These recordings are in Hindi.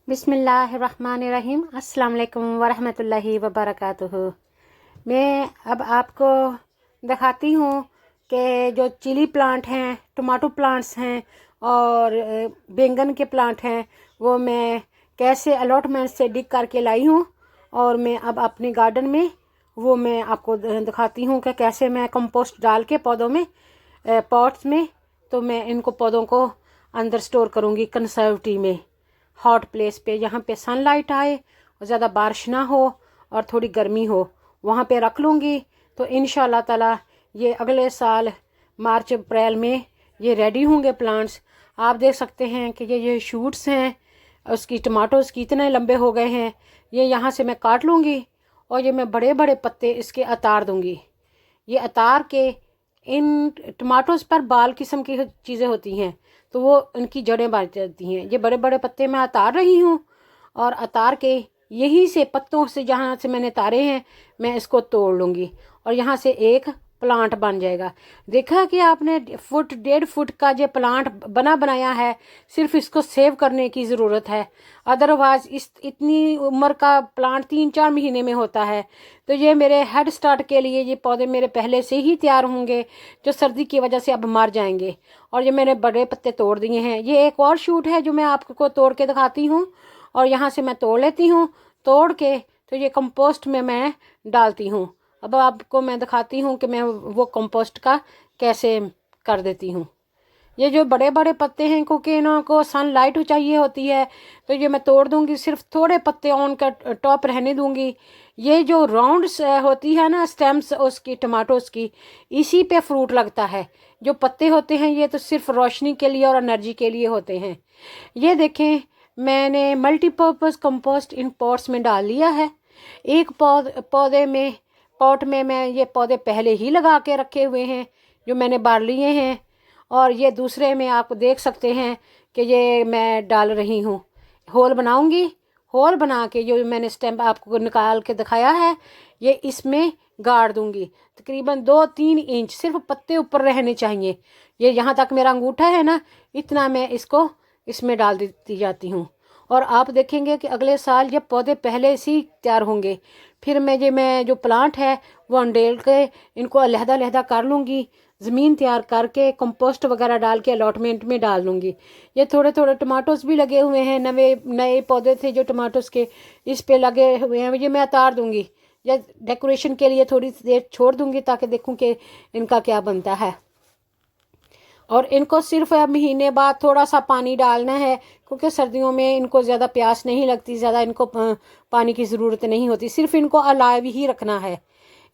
बिस्मिल्लाहिर्रहमानिर्रहीम। अस्सलाम वालेकुम वरहमतुल्लाहि वबरकातुहू। मैं अब आपको दिखाती हूँ कि जो चिली प्लांट हैं, टमाटो प्लांट्स हैं और बैंगन के प्लांट हैं, वो मैं कैसे अलॉटमेंट से डिग करके लाई हूँ और मैं अब अपने गार्डन में वो मैं आपको दिखाती हूँ कि कैसे मैं कंपोस्ट डाल के पौधों में पॉट्स में तो मैं इनको पौधों को अंदर स्टोर करूँगी कंसर्वेटिव में, हॉट प्लेस पे, जहाँ पे सनलाइट आए और ज़्यादा बारिश ना हो और थोड़ी गर्मी हो, वहाँ पे रख लूँगी। तो इंशाल्लाह ताला ये अगले साल मार्च अप्रैल में ये रेडी होंगे प्लांट्स। आप देख सकते हैं कि ये शूट्स हैं उसकी, टमाटोज़ की इतने लंबे हो गए हैं। ये यहाँ से मैं काट लूँगी और ये मैं बड़े बड़े पत्ते इसके अतार दूँगी। ये अतार के इन टमाटोज़ पर बाल किस्म की चीज़ें होती हैं, तो वो उनकी जड़ें बन जाती हैं। ये बड़े बड़े पत्ते मैं अतार रही हूँ और अतार के यहीं से पत्तों से जहाँ से मैंने तारे हैं मैं इसको तोड़ लूँगी और यहाँ से एक प्लांट बन जाएगा। देखा कि आपने 1.5 फुट का जो प्लांट बना बनाया है, सिर्फ इसको सेव करने की ज़रूरत है। अदरवाइज इस इतनी उम्र का प्लांट 3-4 महीने में होता है। तो ये मेरे हेड स्टार्ट के लिए ये पौधे मेरे पहले से ही तैयार होंगे, जो सर्दी की वजह से अब मर जाएंगे। और ये मैंने बड़े पत्ते तोड़ दिए हैं। ये एक और शूट है जो मैं आपको तोड़ के दिखाती हूँ और यहाँ से मैं तोड़ लेती हूँ। तोड़ के तो ये कंपोस्ट में मैं डालती हूँ। अब आपको मैं दिखाती हूँ कि मैं वो कंपोस्ट का कैसे कर देती हूँ। ये जो बड़े बड़े पत्ते हैं, क्योंकि इनको सनलाइट चाहिए होती है, तो ये मैं तोड़ दूंगी, सिर्फ थोड़े पत्ते ऑन का टॉप रहने दूंगी। ये जो राउंड होती है ना स्टेम्स उसकी, टमाटोस की, इसी पे फ्रूट लगता है। जो पत्ते होते हैं ये तो सिर्फ रोशनी के लिए और एनर्जी के लिए होते हैं। ये देखें, मैंने मल्टीपर्पज़ कंपोस्ट इन पॉट्स में डाल लिया है। एक पौधे में, पॉट में मैं ये पौधे पहले ही लगा के रखे हुए हैं जो मैंने बार लिए हैं, और ये दूसरे में आप देख सकते हैं कि ये मैं डाल रही हूँ। होल बनाऊंगी, होल बना के जो मैंने स्टेम आपको निकाल के दिखाया है ये इसमें गाड़ दूंगी। तकरीबन 2-3 इंच सिर्फ पत्ते ऊपर रहने चाहिए। ये यहाँ तक मेरा अंगूठा है ना, इतना मैं इसको इसमें डाल देती जाती हूँ। और आप देखेंगे कि अगले साल ये पौधे पहले से ही तैयार होंगे। फिर मैं जो प्लांट है वो अंडेल के इनको अलहदा कर लूँगी, ज़मीन तैयार करके कंपोस्ट वगैरह डाल के अलॉटमेंट में डाल लूँगी। ये थोड़े थोड़े टमाटोस भी लगे हुए हैं, नए पौधे थे जो टमाटोस के, इस पे लगे हुए हैं। ये मैं उतार दूँगी या डेकोरेशन के लिए थोड़ी देर छोड़ दूँगी ताकि देखूँ कि इनका क्या बनता है। और इनको सिर्फ महीने बाद थोड़ा सा पानी डालना है, क्योंकि सर्दियों में इनको ज़्यादा प्यास नहीं लगती, ज़्यादा इनको पानी की ज़रूरत नहीं होती, सिर्फ इनको अलाइव ही रखना है।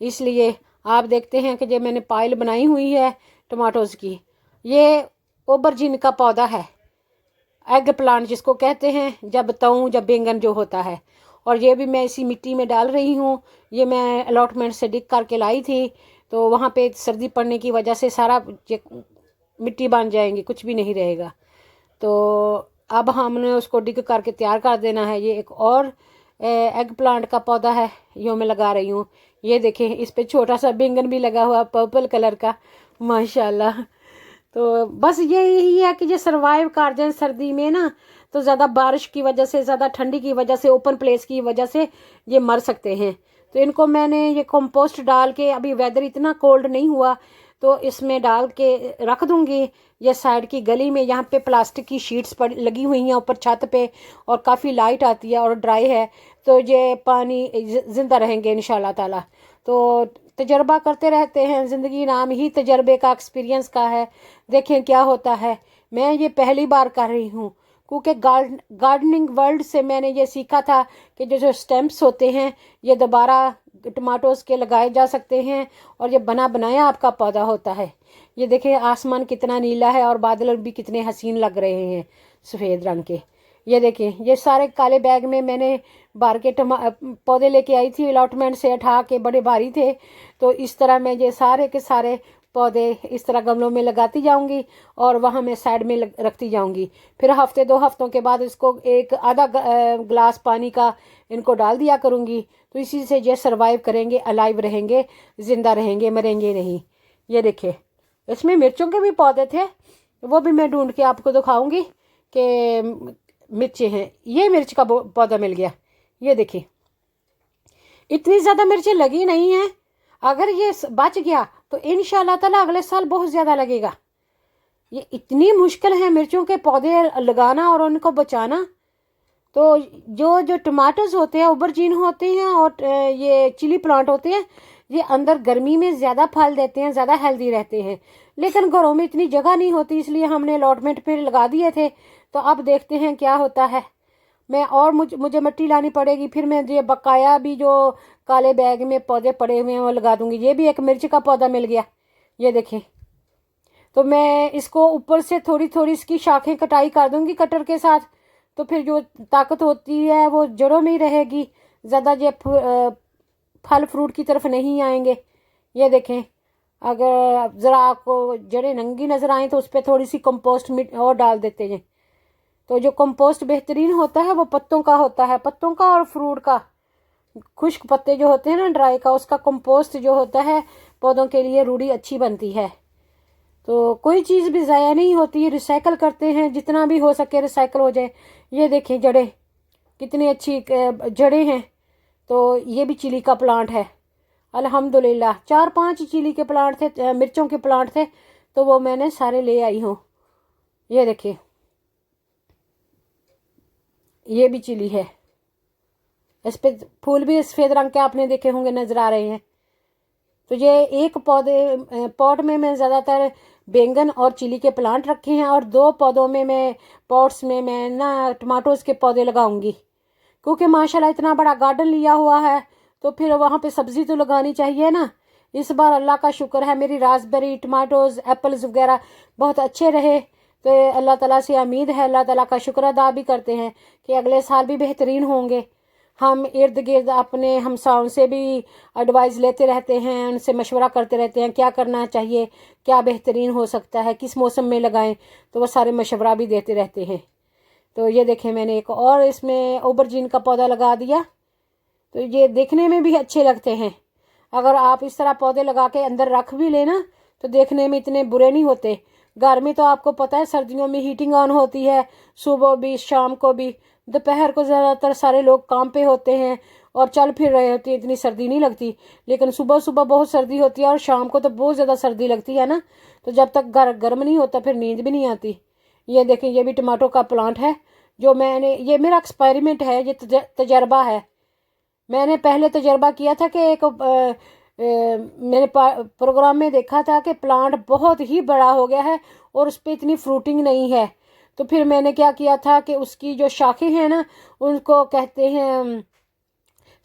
इसलिए आप देखते हैं कि जो मैंने पाइल बनाई हुई है टमाटोज़ की, ये ओबरजिन का पौधा है, एग प्लांट जिसको कहते हैं, जब बैंगन जो होता है। और ये भी मैं इसी मिट्टी में डाल रही हूँ। ये मैं अलॉटमेंट से डिग करके लाई थी, तो वहाँ पे सर्दी पड़ने की वजह से सारा मिट्टी बन जाएंगी, कुछ भी नहीं रहेगा। तो अब हमने उसको डिग करके तैयार कर देना है। ये एक और एग प्लांट का पौधा है, यो मैं लगा रही हूँ। ये देखें, इस पे छोटा सा बैंगन भी लगा हुआ पर्पल कलर का, माशाल्लाह। तो बस यही है कि ये सरवाइव कर जाए सर्दी में ना, तो ज़्यादा बारिश की वजह से, ज़्यादा ठंडी की वजह से, ओपन प्लेस की वजह से ये मर सकते हैं। तो इनको मैंने ये कंपोस्ट डाल के, अभी वेदर इतना कोल्ड नहीं हुआ, तो इसमें डाल के रख दूंगी। ये साइड की गली में, यहाँ पे प्लास्टिक की शीट्स पड़ लगी हुई हैं ऊपर छत पे, और काफ़ी लाइट आती है और ड्राई है, तो ये पानी ज़िंदा रहेंगे इंशाल्लाह ताला। तो तजर्बा करते रहते हैं, ज़िंदगी नाम ही तजर्बे का, एक्सपीरियंस का है। देखें क्या होता है। मैं ये पहली बार कर रही हूँ, क्योंकि गार्डनिंग वर्ल्ड से मैंने ये सीखा था कि जो स्टेम्प्स होते हैं ये दोबारा टमाटोज़ के लगाए जा सकते हैं, और ये बना बनाया आपका पौधा होता है। ये देखें, आसमान कितना नीला है और बादल भी कितने हसीन लग रहे हैं, सफ़ेद रंग के। ये देखें, ये सारे काले बैग में मैंने बाहर के पौधे लेके आई थी अलॉटमेंट से उठा के, बड़े भारी थे। तो इस तरह मैं ये सारे के सारे पौधे इस तरह गमलों में लगाती जाऊंगी और वहाँ मैं साइड में रखती जाऊंगी। फिर हफ्ते 2 हफ्तों के बाद इसको एक आधा ग्लास पानी का इनको डाल दिया करूँगी। तो इसी से ये सरवाइव करेंगे, अलाइव रहेंगे, ज़िंदा रहेंगे, मरेंगे नहीं। ये देखिए, इसमें मिर्चों के भी पौधे थे, वो भी मैं ढूंढ के आपको दिखाऊंगी कि मिर्चें हैं। ये मिर्च का पौधा मिल गया, ये देखिए इतनी ज़्यादा मिर्चें लगी नहीं हैं। अगर ये बच गया तो इंशाल्लाह ताला अगले साल बहुत ज़्यादा लगेगा। ये इतनी मुश्किल है मिर्चों के पौधे लगाना और उनको बचाना। तो जो जो टमाटोज होते हैं ओबरजीन होते हैं और ये चिली प्लांट होते हैं, ये अंदर गर्मी में ज़्यादा फल देते हैं, ज़्यादा हेल्दी रहते हैं। लेकिन घरों में इतनी जगह नहीं होती, इसलिए हमने अलॉटमेंट पे लगा दिए थे। तो अब देखते हैं क्या होता है। मैं और मुझे मिट्टी लानी पड़ेगी, फिर मैं ये बकाया भी जो काले बैग में पौधे पड़े हुए हैं वो लगा दूंगी। ये भी एक मिर्च का पौधा मिल गया, ये देखें। तो मैं इसको ऊपर से थोड़ी थोड़ी इसकी शाखें कटाई कर दूंगी कटर के साथ, तो फिर जो ताकत होती है वो जड़ों में ही रहेगी, ज़्यादा ये फल फ्रूट की तरफ नहीं आएंगे। ये देखें, अगर ज़रा आपको जड़ें नंगी नज़र आएँ तो उस पर थोड़ी सी कंपोस्ट मिट्टी और डाल देते हैं। तो जो कंपोस्ट बेहतरीन होता है वो पत्तों का होता है, पत्तों का और फ्रूट का। खुश्क पत्ते जो होते हैं ना ड्राई का, उसका कंपोस्ट जो होता है पौधों के लिए रूढ़ी अच्छी बनती है। तो कोई चीज़ भी ज़ाया नहीं होती, रिसाइकल करते हैं जितना भी हो सके रिसाइकल हो जाए। ये देखें जड़ें कितनी अच्छी जड़ें हैं। तो ये भी चिली का प्लांट है अल्हम्दुलिल्लाह। 4-5 चिली के प्लांट थे, मिर्चों के प्लांट थे, तो वो मैंने सारे ले आई हूँ। ये देखिए ये भी चिली है, इस पे फूल भी सफ़ेद रंग के आपने देखे होंगे, नज़र आ रहे हैं। तो ये एक पॉट में मैं ज़्यादातर बैंगन और चिली के प्लांट रखे हैं, और 2 पौधों में मैं पॉट्स में मैं ना टमाटोज़ के पौधे लगाऊंगी, क्योंकि माशाल्लाह इतना बड़ा गार्डन लिया हुआ है तो फिर वहाँ पे सब्ज़ी तो लगानी चाहिए ना। इस बार अल्लाह का शुक्र है मेरी रास्पबेरी, टमाटोज़, एप्पल्स वगैरह बहुत अच्छे रहे। तो अल्लाह ताला से उम्मीद है, अल्लाह ताला का शुक्र अदा भी करते हैं कि अगले साल भी बेहतरीन होंगे। हम इर्द गिर्द अपने हमसायों से भी एडवाइस लेते रहते हैं, उनसे मशवरा करते रहते हैं क्या करना चाहिए, क्या बेहतरीन हो सकता है, किस मौसम में लगाएं, तो वो सारे मशवरा भी देते रहते हैं। तो ये देखें मैंने एक और इसमें ओबरजीन का पौधा लगा दिया। तो ये देखने में भी अच्छे लगते हैं। अगर आप इस तरह पौधे लगा के अंदर रख भी लेना तो देखने में इतने बुरे नहीं होते। घर में तो आपको पता है सर्दियों में हीटिंग ऑन होती है, सुबह भी शाम को भी। दोपहर को ज़्यादातर सारे लोग काम पे होते हैं और चल फिर रहे होते हैं, इतनी सर्दी नहीं लगती। लेकिन सुबह सुबह बहुत सर्दी होती है और शाम को तो बहुत ज़्यादा सर्दी लगती है ना। तो जब तक घर गर्म नहीं होता फिर नींद भी नहीं आती। ये देखें ये भी टमाटो का प्लांट है जो मैंने, ये मेरा एक्सपेरिमेंट है, ये तजर्बा है। मैंने पहले तजर्बा किया था कि एक मैंने प्रोग्राम में देखा था कि प्लांट बहुत ही बड़ा हो गया है और उस पर इतनी फ्रूटिंग नहीं है। तो फिर मैंने क्या किया था कि उसकी जो शाखें हैं ना उनको कहते हैं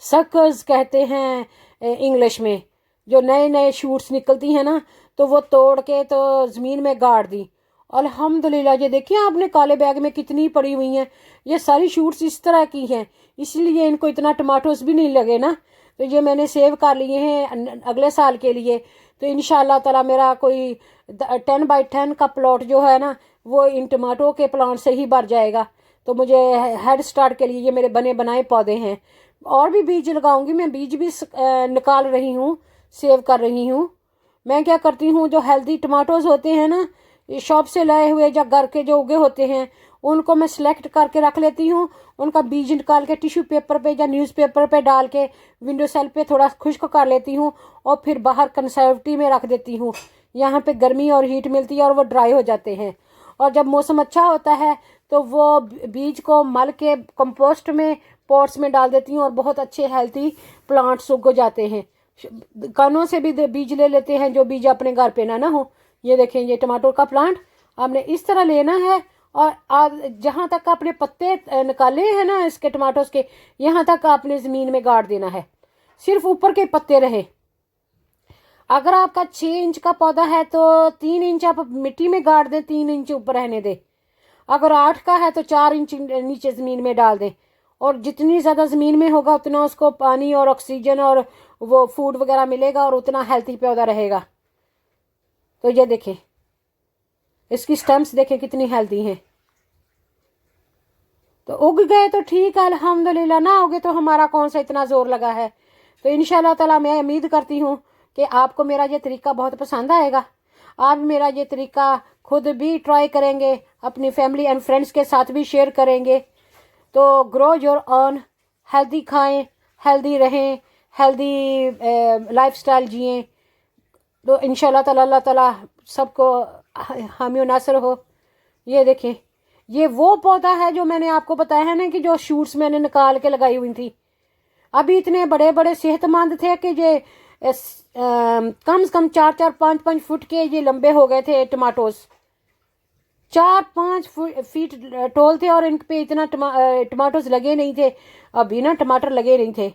सक्कर्स कहते हैं इंग्लिश में, जो नए नए शूट्स निकलती हैं ना, तो वो तोड़ के तो ज़मीन में गाड़ दी। अल्हम्दुलिल्लाह ये देखिए आपने काले बैग में कितनी पड़ी हुई हैं। ये सारी शूट्स इस तरह की हैं, इसलिए इनको इतना टमाटोस भी नहीं लगे ना। तो ये मैंने सेव कर लिए हैं अगले साल के लिए। तो इंशाल्लाह ताला मेरा कोई 10x10 का प्लॉट जो है ना वो इन टमाटो के प्लांट से ही भर जाएगा। तो मुझे हेड स्टार्ट के लिए ये मेरे बने बनाए पौधे हैं। और भी बीज लगाऊंगी मैं, बीज भी निकाल रही हूँ, सेव कर रही हूँ। मैं क्या करती हूँ जो हेल्दी टमाटोज होते हैं ना, शॉप से लाए हुए या घर के जो उगे होते हैं, उनको मैं सिलेक्ट करके रख लेती हूँ। उनका बीज निकाल के टिश्यू पेपर पे या न्यूज़पेपर पे डाल के विंडो सेल पे थोड़ा खुश्क कर लेती हूँ और फिर बाहर कंसर्वेटिव में रख देती हूँ। यहाँ पे गर्मी और हीट मिलती है और वो ड्राई हो जाते हैं। और जब मौसम अच्छा होता है तो वो बीज को मल के कंपोस्ट में पॉट्स में डाल देती हूँ और बहुत अच्छे हेल्थी प्लांट्स उग जाते हैं। कानों से भी बीज ले लेते हैं जो बीज अपने घर पे ना हो। ये देखें ये टमाटो का प्लांट आपने इस तरह लेना है और जहाँ तक आपने पत्ते निकाले हैं ना इसके टमाटोस के, यहाँ तक आपने ज़मीन में गाड़ देना है, सिर्फ ऊपर के पत्ते रहे। अगर आपका 6 इंच का पौधा है तो 3 इंच आप मिट्टी में गाड़ दें, 3 इंच ऊपर रहने दें। अगर 8 का है तो 4 इंच नीचे ज़मीन में डाल दें। और जितनी ज़्यादा ज़मीन में होगा उतना उसको पानी और ऑक्सीजन और वो फूड वगैरह मिलेगा और उतना हेल्थी पौधा रहेगा। तो ये देखें इसकी स्टेम्स देखें कितनी हेल्दी हैं। तो उग गए तो ठीक है अल्हम्दुलिल्लाह, ना उगे तो हमारा कौन सा इतना जोर लगा है। तो इंशाल्लाह ताला मैं उम्मीद करती हूँ कि आपको मेरा ये तरीका बहुत पसंद आएगा। आप मेरा ये तरीका खुद भी ट्राई करेंगे, अपनी फैमिली एंड फ्रेंड्स के साथ भी शेयर करेंगे। तो ग्रो योर ओन, हेल्दी खाएं, हेल्दी रहें, हेल्दी लाइफस्टाइल जिएं, तो इंशाल्लाह ताला अल्लाह ताला सबको हामी और नासर हो। ये देखें, ये वो पौधा है जो मैंने आपको बताया है ना कि जो शूट्स मैंने निकाल के लगाई हुई थी। अभी इतने बड़े बड़े सेहतमंद थे कि ये कम से कम 4-4, 5-5 फुट के ये लंबे हो गए थे टमाटोज। 4-5 फीट टोल थे और इन पे इतना टमाटोज लगे नहीं थे। अभी ना टमाटर लगे नहीं थे।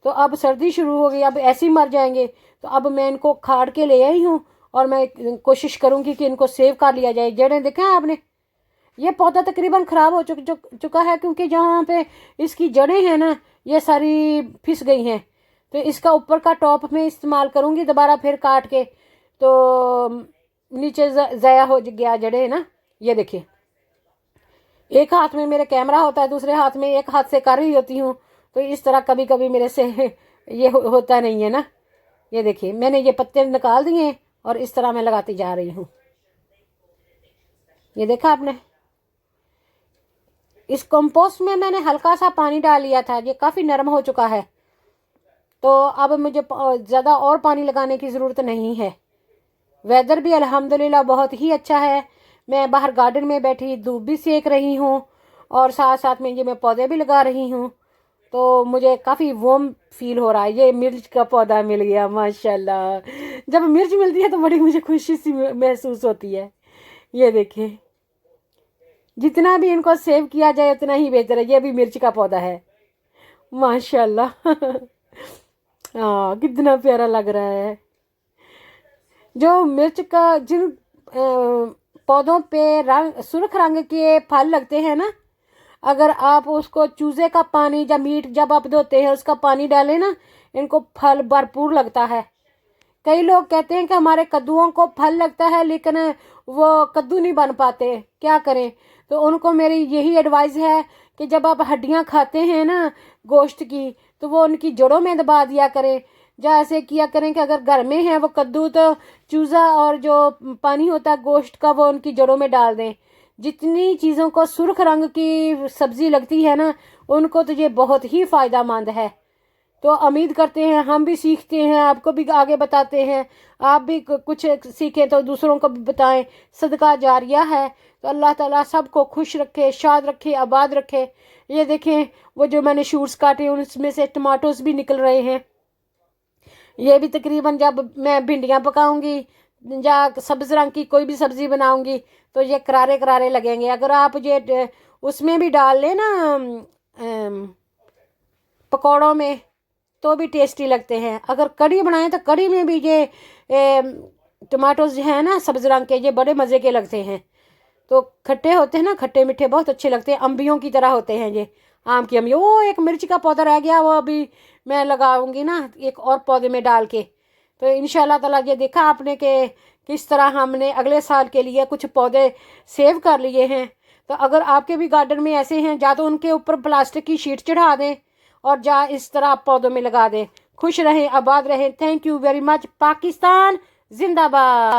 तो अब सर्दी शुरू हो गई, अब ऐसे ही मर जाएंगे। तो अब मैं इनको खाड़ के ले आई हूँ और मैं कोशिश करूँगी कि इनको सेव कर लिया जाए। जड़ें देखें आपने, ये पौधा तकरीबन ख़राब हो चुका है क्योंकि जहाँ पे इसकी जड़ें हैं ना ये सारी फिस गई हैं। तो इसका ऊपर का टॉप में इस्तेमाल करूँगी दोबारा फिर काट के, तो नीचे ज़ाया हो गया जड़ें ना। ये देखिए, एक हाथ में मेरे कैमरा होता है, दूसरे हाथ में एक हाथ से कर रही होती हूँ, तो इस तरह कभी कभी मेरे से ये होता नहीं है ना। ये देखिए, मैंने ये पत्ते निकाल दिए और इस तरह मैं लगाती जा रही हूँ। ये देखा आपने। इस कंपोस्ट में मैंने हल्का सा पानी डाल लिया था, ये काफ़ी नरम हो चुका है। तो अब मुझे ज़्यादा और पानी लगाने की ज़रूरत नहीं है। वेदर भी अल्हम्दुलिल्लाह बहुत ही अच्छा है। मैं बाहर गार्डन में बैठी धूप भी सेक रही हूँ और साथ साथ में ये मैं पौधे भी लगा रही हूँ, तो मुझे काफ़ी वार्म फील हो रहा है। ये मिर्च का पौधा मिल गया माशाल्लाह। जब मिर्च मिलती है तो बड़ी मुझे खुशी सी महसूस होती है। ये देखिए, जितना भी इनको सेव किया जाए उतना ही बेहतर है। ये भी मिर्च का पौधा है माशाल्लाह। हाँ, कितना प्यारा लग रहा है। जो मिर्च का जिन पौधों पे रंग सुर्ख रंग के फल लगते हैं ना, अगर आप उसको चूजे का पानी या मीट जब आप धोते हैं उसका पानी डालें ना, इनको फल भरपूर लगता है। कई लोग कहते हैं कि हमारे कद्दुओं को फल लगता है लेकिन वो कद्दू नहीं बन पाते, क्या करें। तो उनको मेरी यही एडवाइस है कि जब आप हड्डियां खाते हैं ना गोश्त की, तो वो उनकी जड़ों में दबा दिया करें। या ऐसे किया करें कि अगर घर में है वो कद्दू, तो चूज़ा और जो पानी होता है गोश्त का वो उनकी जड़ों में डाल दें। जितनी चीज़ों को सुर्ख रंग की सब्ज़ी लगती है ना, उनको तो ये बहुत ही फ़ायदेमंद है। तो उम्मीद करते हैं हम भी सीखते हैं, आपको भी आगे बताते हैं, आप भी कुछ सीखें तो दूसरों को भी बताएं। सदका जारिया है। तो अल्लाह ताला सबको खुश रखे, शाद रखे, आबाद रखे। ये देखें, वो जो मैंने शूट्स काटे उसमें से टमाटोस भी निकल रहे हैं। ये भी तकरीबन जब मैं भिंडियाँ पकाऊंगी या सब्ज रंग की कोई भी सब्ज़ी बनाऊंगी तो ये करारे करारे लगेंगे। अगर आप ये उसमें भी डाल लें ना पकौड़ों में, तो भी टेस्टी लगते हैं। अगर कड़ी बनाएं तो कड़ी में भी ये टमाटोज जो है ना सब्ज रंग के, ये बड़े मज़े के लगते हैं। तो खट्टे होते हैं ना, खट्टे मीठे बहुत अच्छे लगते हैं, अम्बियों की तरह होते हैं ये, आम की अम्बियों। वो एक मिर्च का पौधा रह गया, वो अभी मैं लगाऊंगी ना एक और पौधे में डाल के। तो इंशाल्लाह ताला ये देखा आपने कि किस तरह हमने अगले साल के लिए कुछ पौधे सेव कर लिए हैं। तो अगर आपके भी गार्डन में ऐसे हैं, या तो उनके ऊपर प्लास्टिक की शीट चढ़ा दें और या इस तरह आप पौधों में लगा दें। खुश रहें, आबाद रहें। Thank you very much. Pakistan जिंदाबाद।